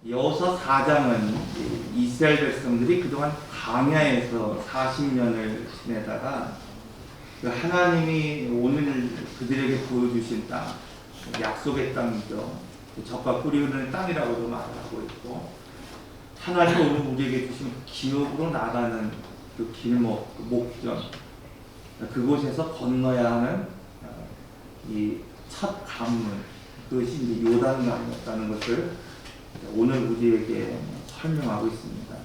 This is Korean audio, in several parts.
여호수아 4장은 이스라엘 백성들이 그동안 광야에서 40년을 지내다가 그 하나님이 오늘 그들에게 보여주신 땅, 약속의 땅이죠. 젖과 꿀이 흐르는 땅이라고도 말하고 있고, 하나님이 오늘 우리에게 주신 기업으로 나가는 그 길목, 그 목전, 그곳에서 건너야 하는 이 첫 관문, 그것이 이제 요단강이었다는 것을 오늘 우리에게 설명하고 있습니다.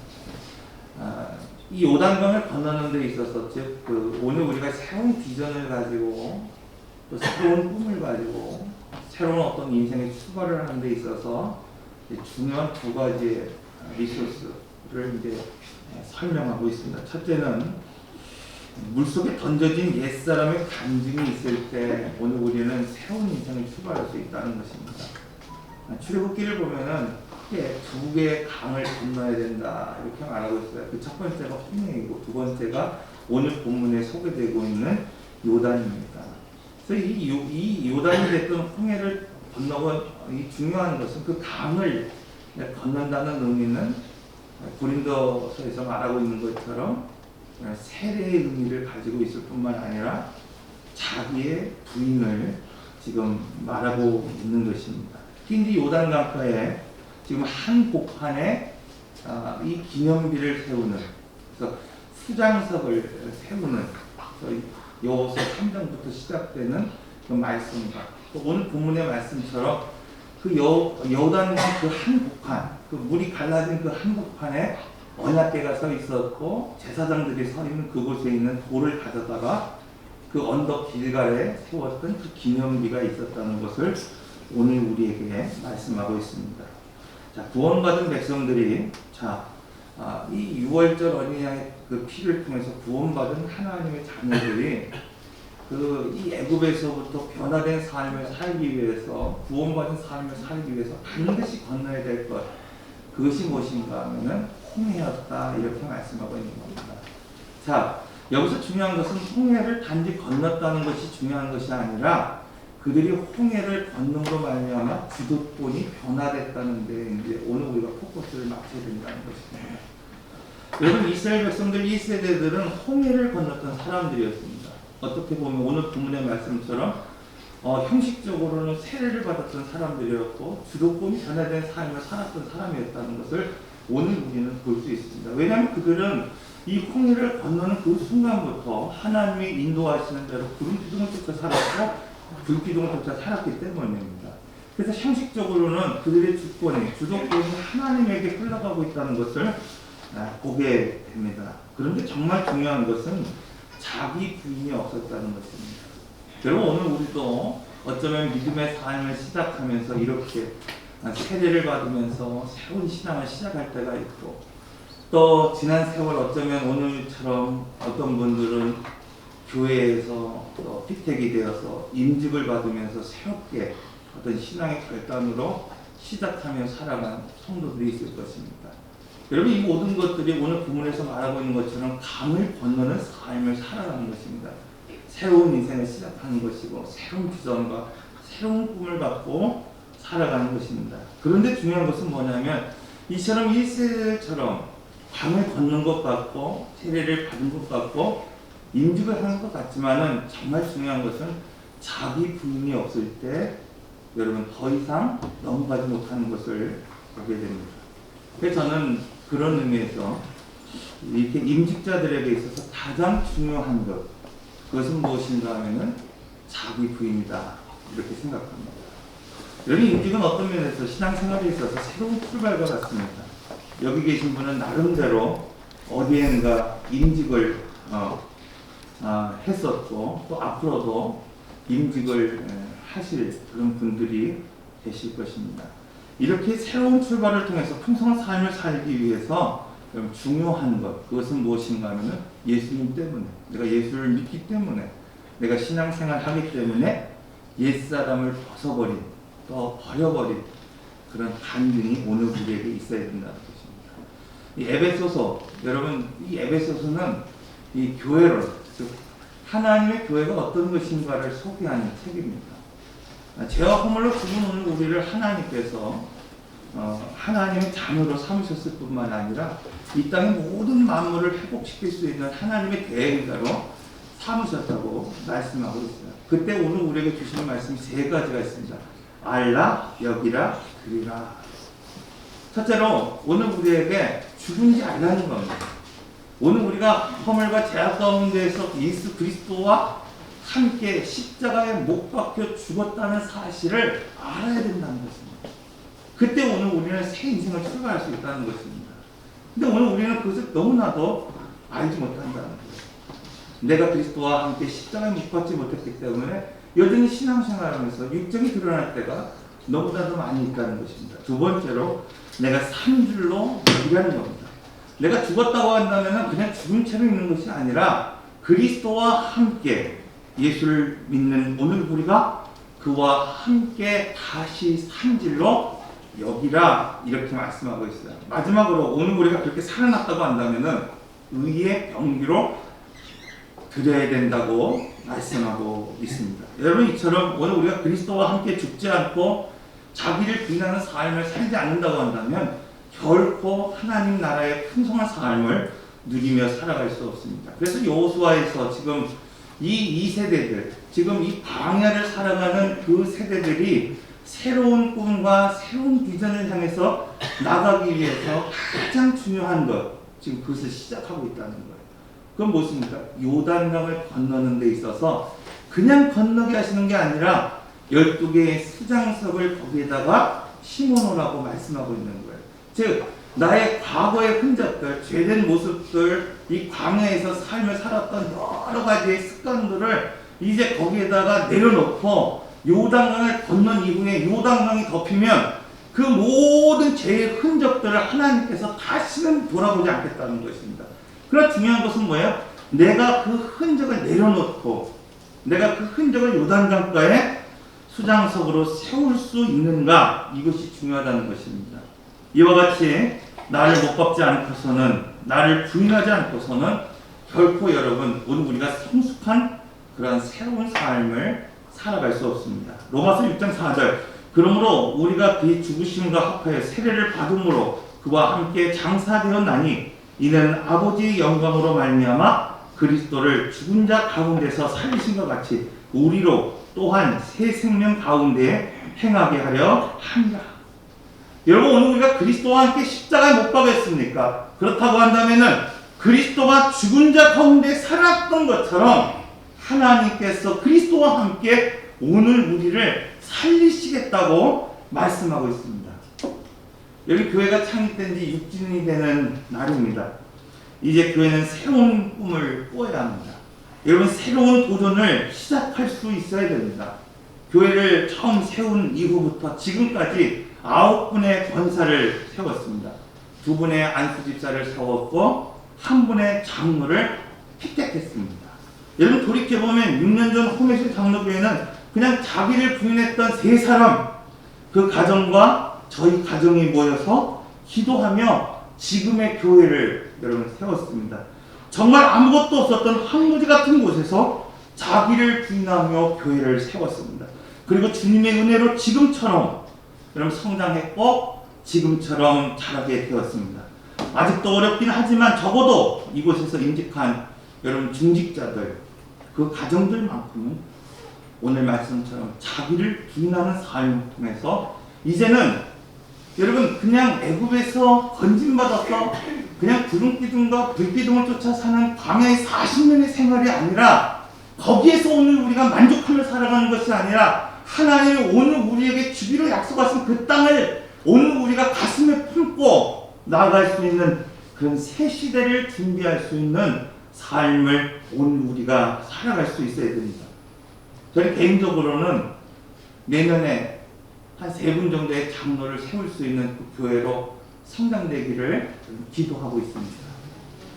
이 요단강을 건너는 데 있어서 즉 오늘 우리가 새로운 비전을 가지고 또 새로운 꿈을 가지고 새로운 어떤 인생의 출발을 하는 데 있어서 중요한 두 가지의 리소스를 이제 설명하고 있습니다. 첫째는 물속에 던져진 옛사람의 간증이 있을 때 오늘 우리는 새로운 인생을 출발할 수 있다는 것입니다. 출애굽기를 보면은 크게 두 개의 강을 건너야 된다 이렇게 말하고 있어요. 그 첫 번째가 홍해이고 두 번째가 오늘 본문에 소개되고 있는 요단입니다. 그래서 이 요단이 됐던 홍해를 건너고 이 중요한 것은 그 강을 건넌다는 의미는 고린도서에서 말하고 있는 것처럼 세례의 의미를 가지고 있을 뿐만 아니라 자기의 부인을 지금 말하고 있는 것입니다. 특히 요단강가에 지금 한 복판에 이 기념비를 세우는, 그래서 수장석을 세우는 여호수아 3장부터 시작되는 그 말씀과 또 오늘 본문의 말씀처럼 그 요단강 그 한 복판, 그 물이 갈라진 그 한 복판에 언약궤가 서 있었고 제사장들이 서 있는 그곳에 있는 돌을 가져다가 그 언덕 길가에 세웠던 그 기념비가 있었다는 것을 오늘 우리에게 말씀하고 있습니다. 자, 구원받은 백성들이 이 6월절 어린이 양의 그 피를 통해서 구원받은 하나님의 자녀들이 이 애굽에서부터 변화된 삶을 살기 위해서, 구원받은 삶을 살기 위해서 반드시 건너야 될 것, 그것이 무엇인가 하면은 홍해였다 이렇게 말씀하고 있는 겁니다. 자, 여기서 중요한 것은 홍해를 단지 건넜다는 것이 중요한 것이 아니라 그들이 홍해를 건너므로 말미암아 주도권이 변화됐다는 데 이제 오늘 우리가 포커스를 맞춰야 된다는 것입니다. 여러분, 이스라엘 백성들 1세대들은 홍해를 건넜던 사람들이었습니다. 어떻게 보면 오늘 본문의 말씀처럼 형식적으로는 세례를 받았던 사람들이었고 주도권이 변화된 삶을 살았던 사람이었다는 것을 오늘 우리는 볼 수 있습니다. 왜냐하면 그들은 이 홍해를 건너는 그 순간부터 하나님이 인도하시는 대로 구름 기둥을 쫓아 살았고 불 기둥을 쫓아 살았기 때문입니다. 그래서 형식적으로는 그들의 주도권이 하나님에게 흘러가고 있다는 것을 보게 됩니다. 그런데 정말 중요한 것은 자기 부인이 없었다는 것입니다. 여러분, 오늘 우리도 어쩌면 믿음의 삶을 시작하면서 이렇게 세례를 받으면서 새로운 신앙을 시작할 때가 있고, 또 지난 세월 어쩌면 오늘처럼 어떤 분들은 교회에서 또 피택이 되어서 임직을 받으면서 새롭게 어떤 신앙의 결단으로 시작하며 살아간 성도들이 있을 것입니다. 여러분, 이 모든 것들이 오늘 본문에서 말하고 있는 것처럼 강을 건너는 삶을 살아가는 것입니다. 새로운 인생을 시작하는 것이고 새로운 비전과 새로운 꿈을 갖고 살아가는 것입니다. 그런데 중요한 것은 뭐냐면 이처럼 1세대처럼 강을 걷는 것 같고 세례를 받은 것 같고 임직을 하는 것 같지만은 정말 중요한 것은 자기 부인이 없을 때 여러분 더 이상 넘어가지 못하는 것을 보게 됩니다. 그래서 저는 그런 의미에서 이렇게 임직자들에게 있어서 가장 중요한 것, 그것은 무엇인가 하면은 자기 부인이다 이렇게 생각합니다. 여기 임직은 어떤 면에서 신앙생활에 있어서 새로운 출발과 같습니다. 여기 계신 분은 나름대로 어디엔가 임직을 했었고 또 앞으로도 임직을 하실 그런 분들이 계실 것입니다. 이렇게 새로운 출발을 통해서 풍성한 삶을 살기 위해서 중요한 것, 그것은 무엇인가 하면 예수님 때문에, 내가 예수를 믿기 때문에, 내가 신앙생활 하기 때문에 옛사람을 벗어버린, 또 버려버린 그런 간증이 오늘 우리에게 있어야 된다는 것입니다. 이 에베소서, 여러분, 이 에베소서는 이 교회론, 즉 하나님의 교회가 어떤 것인가를 소개하는 책입니다. 죄와 허물로 죽은 오늘 우리를 하나님께서 하나님의 자녀로 삼으셨을 뿐만 아니라 이 땅의 모든 만물을 회복시킬 수 있는 하나님의 대행자로 삼으셨다고 말씀하고 있어요. 그때 오늘 우리에게 주시는 말씀이 세 가지가 있습니다. 알라, 여기라, 그리라. 첫째로 오늘 우리에게 죽은지 알라는 겁니다. 오늘 우리가 허물과 죄악 가운데에서 예수 그리스도와 함께 십자가에 못 박혀 죽었다는 사실을 알아야 된다는 것입니다. 그때 오늘 우리는 새 인생을 출발할 수 있다는 것입니다. 근데 오늘 우리는 그것을 너무나도 알지 못한다는 거예요. 내가 그리스도와 함께 십자가에 못 박지 못했기 때문에 여전히 신앙생활하면서 육정이 드러날 때가 너무나도 많이 있다는 것입니다. 두 번째로 내가 산 줄로 여기라는 겁니다. 내가 죽었다고 한다면 그냥 죽은 채로 있는 것이 아니라 그리스도와 함께 예수를 믿는 오늘 우리가 그와 함께 다시 산 줄로 여기라 이렇게 말씀하고 있어요. 마지막으로 오늘 우리가 그렇게 살아났다고 한다면 의의 병기로 드려야 된다고 말씀하고 있습니다. 여러분 이처럼 오늘 우리가 그리스도와 함께 죽지 않고 자기를 부인하는 삶을 살지 않는다고 한다면 결코 하나님 나라의 풍성한 삶을 누리며 살아갈 수 없습니다. 그래서 여호수아에서 지금 이 세대들, 지금 이 광야를 살아가는 그 세대들이 새로운 꿈과 새로운 비전을 향해서 나가기 위해서 가장 중요한 것, 지금 그것을 시작하고 있다는 거예요. 그건 무엇입니까? 요단강을 건너는 데 있어서 그냥 건너게 하시는 게 아니라 12개의 수장석을 거기에다가 심어놓으라고 말씀하고 있는 거예요. 즉 나의 과거의 흔적들, 죄된 모습들, 이 광야에서 삶을 살았던 여러 가지의 습관들을 이제 거기에다가 내려놓고 요단강을 건넌 이후에 요단강이 덮이면 그 모든 죄의 흔적들을 하나님께서 다시는 돌아보지 않겠다는 것입니다. 그러나 중요한 것은 뭐예요? 내가 그 흔적을 내려놓고 내가 그 흔적을 요단강가에 수장석으로 세울 수 있는가, 이것이 중요하다는 것입니다. 이와 같이 나를 못 밟지 않고서는, 나를 부인하지 않고서는 결코 여러분 오늘 우리가 성숙한 그런 새로운 삶을 살아갈 수 없습니다. 로마서 6장 4절 그러므로 우리가 그의 죽으심과 합하여 세례를 받음으로 그와 함께 장사되었나니 이는 아버지의 영광으로 말미암아 그리스도를 죽은 자 가운데서 살리신 것 같이 우리로 또한 새 생명 가운데 행하게 하려 함이라. 여러분 오늘 우리가 그리스도와 함께 십자가에 못 박았습니까? 그렇다고 한다면은 그리스도가 죽은 자 가운데 살았던 것처럼 하나님께서 그리스도와 함께 오늘 우리를 살리시겠다고 말씀하고 있습니다. 여기 교회가 창립된 지 6주년이 되는 날입니다. 이제 교회는 새로운 꿈을 꾸어야 합니다. 여러분 새로운 도전을 시작할 수 있어야 됩니다. 교회를 처음 세운 이후부터 지금까지 9분의 권사를 세웠습니다. 2분의 안수집사를 세웠고 1분의 장로를 픽택했습니다. 여러분 돌이켜보면 6년 전 홍해실 장로교회는 그냥 자기를 부인했던 3사람, 그 가정과 저희 가정이 모여서 기도하며 지금의 교회를 여러분 세웠습니다. 정말 아무것도 없었던 황무지 같은 곳에서 자기를 부인하며 교회를 세웠습니다. 그리고 주님의 은혜로 지금처럼 여러분 성장했고 지금처럼 자라게 되었습니다. 아직도 어렵긴 하지만 적어도 이곳에서 임직한 여러분 중직자들, 그 가정들만큼은 오늘 말씀처럼 자기를 부인하는 삶을 통해서 이제는 여러분 그냥 애굽에서 건진받아서 그냥 구름기둥과 불기둥을 쫓아 사는 광야의 40년의 생활이 아니라 거기에서 오늘 우리가 만족하며 살아가는 것이 아니라 하나님이 오늘 우리에게 주기로 약속하신 그 땅을 오늘 우리가 가슴에 품고 나아갈 수 있는 그런 새 시대를 준비할 수 있는 삶을 오늘 우리가 살아갈 수 있어야 됩니다. 저는 개인적으로는 내년에 한 3분 정도의 장로를 세울 수 있는 그 교회로 성장되기를 기도하고 있습니다.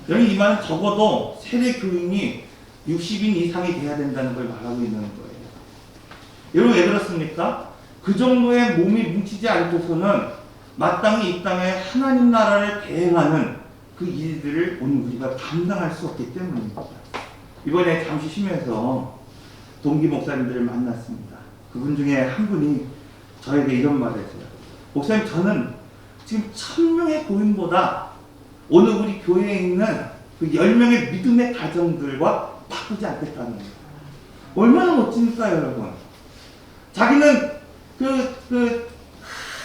여기 이 말은 적어도 세례 교인이 60인 이상이 돼야 된다는 걸 말하고 있는 거예요. 여러분 왜 그렇습니까? 그 정도의 몸이 뭉치지 않고서는 마땅히 이 땅에 하나님 나라를 대행하는 그 일들을 오늘 우리가 감당할 수 없기 때문입니다. 이번에 잠시 쉬면서 동기 목사님들을 만났습니다. 그분 중에 한 분이 저에게 이런 말을 했어요. 목사님 저는 지금 1000명의 교인보다 오늘 우리 교회에 있는 그 10명의 믿음의 가정들과 바꾸지 않겠다는 거예요. 얼마나 멋집니까, 여러분? 자기는 큰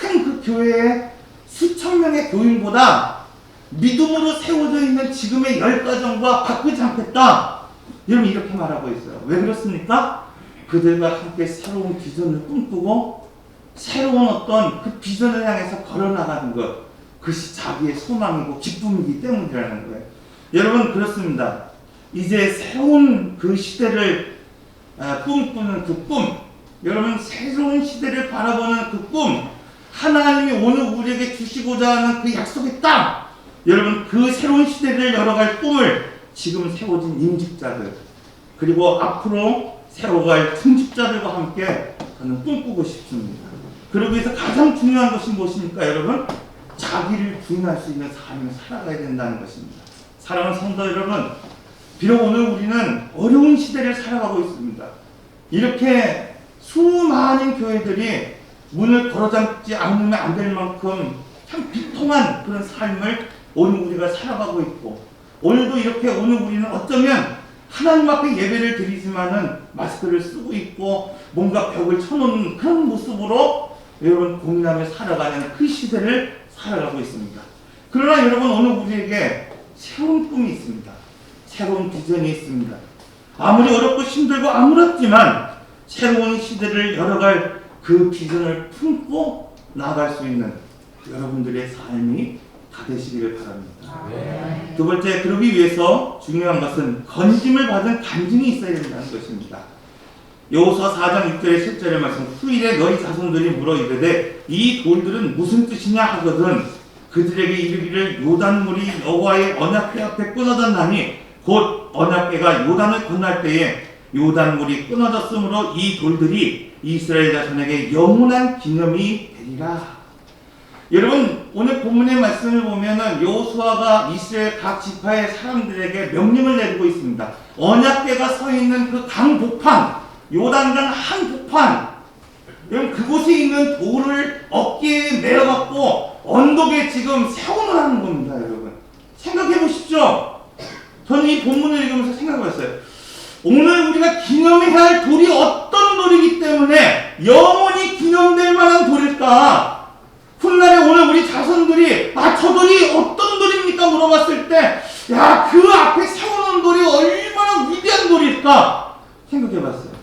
그 교회에 수천 명의 교인보다 믿음으로 세워져 있는 지금의 10가정과 바꾸지 않겠다. 여러분, 이렇게 말하고 있어요. 왜 그렇습니까? 그들과 함께 새로운 비전을 꿈꾸고 새로운 어떤 그 비전을 향해서 걸어나가는 것, 그것이 자기의 소망이고 기쁨이기 때문이라는 거예요. 여러분, 그렇습니다. 이제 새로운 그 시대를 꿈꾸는 그 꿈, 여러분, 새로운 시대를 바라보는 그 꿈, 하나님이 오늘 우리에게 주시고자 하는 그 약속의 땅, 여러분, 그 새로운 시대를 열어갈 꿈을 지금 세워진 임직자들, 그리고 앞으로 세워갈 중직자들과 함께 저는 꿈꾸고 싶습니다. 그러기 위해서 가장 중요한 것이 무엇입니까, 여러분? 자기를 부인할 수 있는 삶을 살아가야 된다는 것입니다. 사랑하는 성도 여러분, 비록 오늘 우리는 어려운 시대를 살아가고 있습니다. 이렇게 수많은 교회들이 문을 걸어잠지 않으면 안 될 만큼 참 비통한 그런 삶을 오늘 우리가 살아가고 있고, 오늘도 이렇게 오늘 우리는 어쩌면 하나님 앞에 예배를 드리지만은 마스크를 쓰고 있고 뭔가 벽을 쳐놓는 그런 모습으로 여러분 고민하며 살아가는 그 시대를 살아가고 있습니다. 그러나 여러분, 오늘 우리에게 새로운 꿈이 있습니다. 새로운 비전이 있습니다. 아무리 어렵고 힘들고 아무렇지만 새로운 시대를 열어갈 그 비전을 품고 나아갈 수 있는 여러분들의 삶이 다 되시기를 바랍니다. 두 번째, 그러기 위해서 중요한 것은 건짐을 받은 간증이 있어야 된다는 것입니다. 여호수아 4장 6절의 10절의 말씀, 후일에 너희 자손들이 물어 이르되 이 돌들은 무슨 뜻이냐 하거든 그들에게 이르기를 요단물이 여호와의 언약궤 앞에 끊어졌나니 곧 언약궤가 요단을 건널 때에 요단물이 끊어졌으므로 이 돌들이 이스라엘 자손에게 영원한 기념이 되리라. 여러분, 오늘 본문의 말씀을 보면은 여호수아가 이스라엘 각 지파의 사람들에게 명령을 내리고 있습니다. 언약궤가 서 있는 그 강복판, 요단강 한복판, 여러분, 그곳에 있는 돌을 어깨에 메어갖고 언덕에 지금 세워놓으라는 겁니다. 여러분, 생각해 보십시오. 저는 이 본문을 읽으면서 생각해봤어요. 오늘 우리가 기념해야 할 돌이 어떤 돌이기 때문에 영원히 기념될 만한 돌일까? 훗날에 오늘 우리 자손들이 저 돌이 어떤 돌입니까? 물어봤을 때 야, 그 앞에 세워놓은 돌이 얼마나 위대한 돌일까? 생각해봤어요.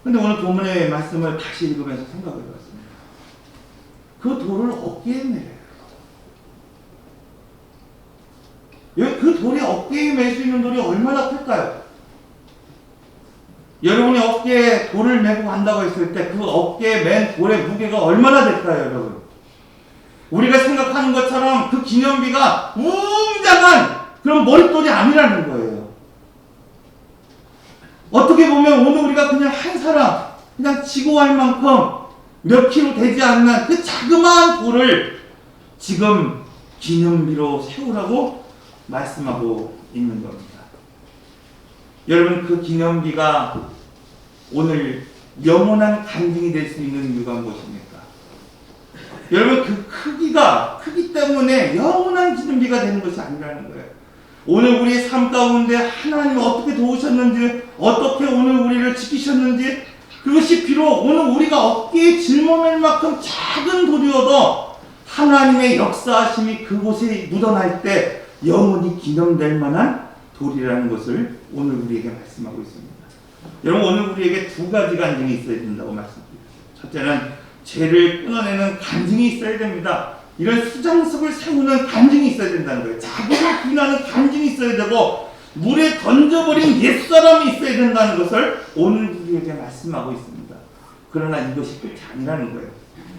근데 오늘 본문의 말씀을 다시 읽으면서 생각해봤습니다. 그 돌을 어깨에 매요. 그 돌이 어깨에 맬 수 있는 돌이 얼마나 클까요? 여러분이 어깨에 돌을 메고 간다고 했을 때 그 어깨에 맨 돌의 무게가 얼마나 될까요, 여러분? 우리가 생각하는 것처럼 그 기념비가 웅장한 그런 머릿돌이 아니라는 거예요. 어떻게 보면 오늘 우리가 그냥 한 사람, 그냥 지고 갈 만큼 몇 킬로 되지 않는 그 자그마한 돌을 지금 기념비로 세우라고 말씀하고 있는 겁니다. 여러분, 그 기념비가 오늘 영원한 간증이 될 수 있는 이유가 무엇입니까? 여러분, 그 크기 때문에 영원한 기념비가 되는 것이 아니라는 거예요. 오늘 우리의 삶 가운데 하나님이 어떻게 도우셨는지, 어떻게 오늘 우리를 지키셨는지, 그것이 비록 오늘 우리가 어깨에 짊어질 만큼 작은 돌이어도 하나님의 역사하심이 그곳에 묻어날 때 영원히 기념될 만한 돌이라는 것을 오늘 우리에게 말씀하고 있습니다. 여러분, 오늘 우리에게 두 가지 간증이 있어야 된다고 말씀드렸어요. 첫째는 죄를 끊어내는 간증이 있어야 됩니다. 이런 수장석을 세우는 간증이 있어야 된다는 거예요. 자기를 부인하는 간증이 있어야 되고 물에 던져버린 옛사람이 있어야 된다는 것을 오늘 우리에게 말씀하고 있습니다. 그러나 이것이 끝이 아니라는 거예요.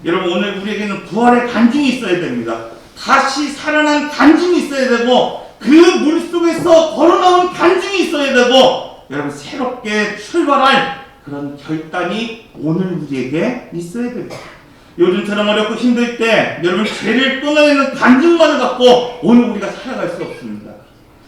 여러분, 오늘 우리에게는 부활의 간증이 있어야 됩니다. 다시 살아난 간증이 있어야 되고 그 물속에서 걸어나온 간증이 있어야 되고 여러분, 새롭게 출발할 그런 결단이 오늘 우리에게 있어야 됩니다. 요즘처럼 어렵고 힘들 때 여러분, 죄를 끊어내는 간증만을 갖고 오늘 우리가 살아갈 수 없습니다.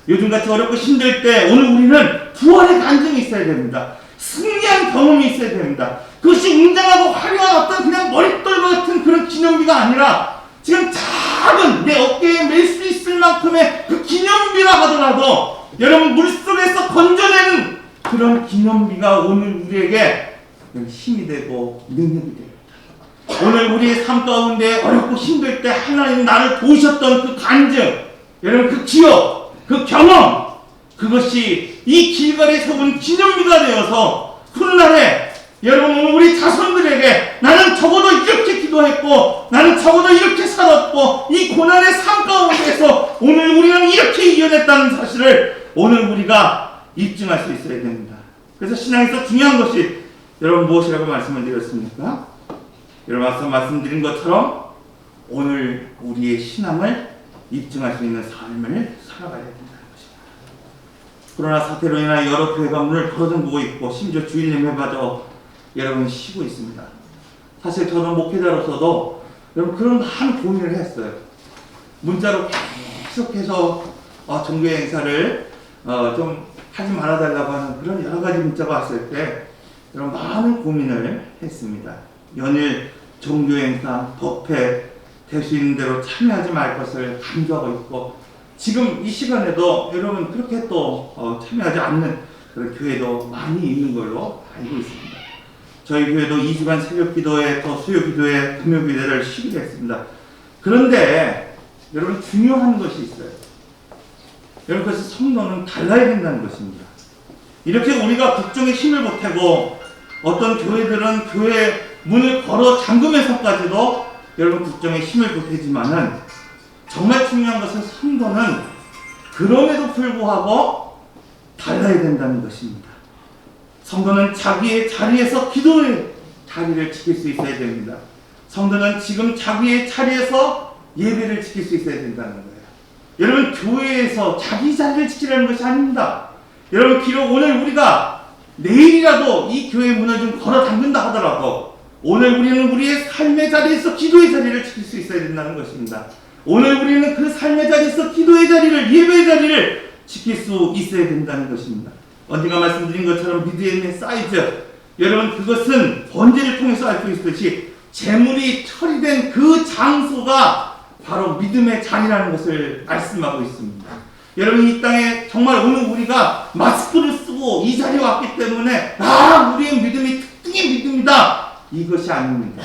요즘같이 어렵고 힘들 때 오늘 우리는 부활의 간증이 있어야 됩니다. 승리한 경험이 있어야 됩니다. 그것이 웅장하고 화려한 어떤 그냥 머릿돌 같은 그런 기념비가 아니라 지금 작은 내 어깨에 멜 수 있을 만큼의 그 기념비라 하더라도 여러분 물속에서 건져내는 그런 기념비가 오늘 우리에게 힘이 되고 능력이 됩니다. 오늘 우리의 삶 가운데 어렵고 힘들 때 하나님 나를 도우셨던 그 간증, 여러분 그 기억, 그 경험, 그것이 이 길갈에 세운 기념비가 되어서 훗날에 여러분 오늘 우리 자손들에게 나는 적어도 이렇게 기도했고 나는 적어도 이렇게 살았고 이 고난의 삶 가운데서 오늘 우리는 이렇게 이겨냈다는 사실을 오늘 우리가 입증할 수 있어야 됩니다. 그래서 신앙에서 중요한 것이 여러분 무엇이라고 말씀을 드렸습니까? 여러분 앞서 말씀드린 것처럼 오늘 우리의 신앙을 입증할 수 있는 삶을 살아가야 된다는 것입니다. 코로나 사태로 인해 여러 교회가 문을 덜어잠그고 있고 심지어 주일림 회마저 여러분 쉬고 있습니다. 사실 저는 목회자로서도 여러분 그런 많은 고민을 했어요. 문자로 계속해서 종교 행사를 좀 하지 말아달라고 하는 그런 여러 가지 문자가 왔을 때 여러분 많은 고민을 했습니다. 연일 종교 행사, 법회 될 수 있는 대로 참여하지 말 것을 강조하고 있고 지금 이 시간에도 여러분 그렇게 또 참여하지 않는 그런 교회도 많이 있는 걸로 알고 있습니다. 저희 교회도 2주간 새벽 기도회, 또 수요 기도회, 금요 기도회를 쉬기로 했습니다. 그런데 여러분 중요한 것이 있어요. 여러분 그것이 성도는 달라야 된다는 것입니다. 이렇게 우리가 국정에 힘을 보태고 어떤 교회들은 교회 문을 걸어 잠그면서까지도 여러분 국정에 힘을 보태지만은 정말 중요한 것은 성도는 그럼에도 불구하고 달라야 된다는 것입니다. 성도는 자기의 자리에서 기도의 자리를 지킬 수 있어야 됩니다. 성도는 지금 자기의 자리에서 예배를 지킬 수 있어야 된다는 거예요. 여러분 교회에서 자기 자리를 지키라는 것이 아닙니다. 여러분 비록 오늘 우리가 내일이라도 이 교회 문을 좀 걸어 잠근다 하더라도 오늘 우리는 우리의 삶의 자리에서 기도의 자리를 지킬 수 있어야 된다는 것입니다. 오늘 우리는 그 삶의 자리에서 기도의 자리를, 예배의 자리를 지킬 수 있어야 된다는 것입니다. 언젠가 말씀드린 것처럼 믿음의 사이즈, 여러분 그것은 번제를 통해서 알 수 있듯이 제물이 처리된 그 장소가 바로 믿음의 자리라는 것을 말씀하고 있습니다. 여러분 이 땅에 정말 오늘 우리가 마스크를 쓰고 이 자리에 왔기 때문에 우리의 믿음이 특등의 믿음이다, 이것이 아닙니다.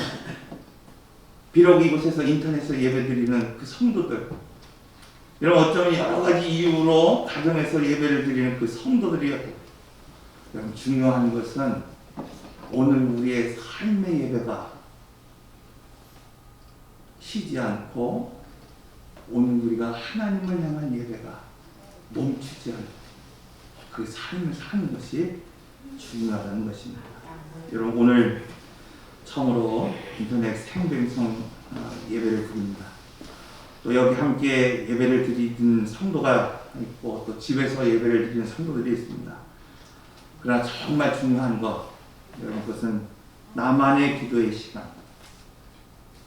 비록 이곳에서 인터넷에서 예배드리는 그 성도들, 여러분 어쩌면 여러 가지 이유로 가정에서 예배를 드리는 그 성도들이요, 여러분 중요한 것은 오늘 우리의 삶의 예배가 쉬지 않고 오늘 우리가 하나님을 향한 예배가 멈추지 않고 그 삶을 사는 것이 중요하다는 것입니다. 여러분 오늘 처음으로 인터넷 생방송 예배를 드립니다. 또 여기 함께 예배를 드리는 성도가 있고 또 집에서 예배를 드리는 성도들이 있습니다. 그러나 정말 중요한 것, 여러분 그것은 나만의 기도의 시간,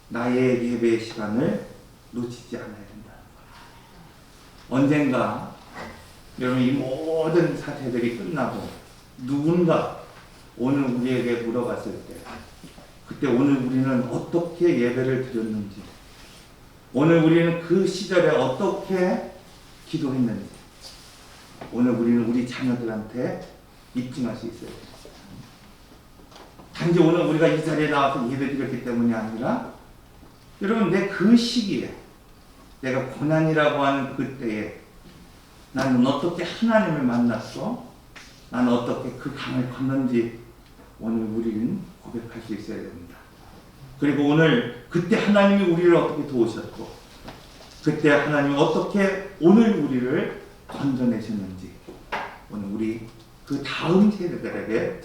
나의 예배의 시간을 놓치지 않아야 된다. 언젠가 여러분 이 모든 사태들이 끝나고 누군가 오늘 우리에게 물어봤을 때 그때 오늘 우리는 어떻게 예배를 드렸는지, 오늘 우리는 그 시절에 어떻게 기도했는지 오늘 우리는 우리 자녀들한테 입증할 수 있어요. 단지 오늘 우리가 이 자리에 나와서 예배 드렸기 때문이 아니라 여러분 내 그 시기에 내가 고난이라고 하는 그때에 나는 어떻게 하나님을 만났어? 나는 어떻게 그 강을 건넌지 오늘 우리는 고백할 수 있어야 됩니다. 그리고 오늘 그때 하나님이 우리를 어떻게 도우셨고 그때 하나님이 어떻게 오늘 우리를 건져내셨는지 오늘 우리 그 다음 세대들에게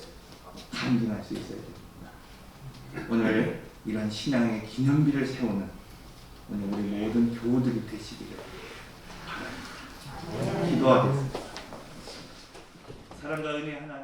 간증할 수 있어야 됩니다. 오늘 이런 신앙의 기념비를 세우는 오늘 우리 모든 교우들이 되시기를 바랍니다. 기도하겠습니다. 사랑과 은혜 하나님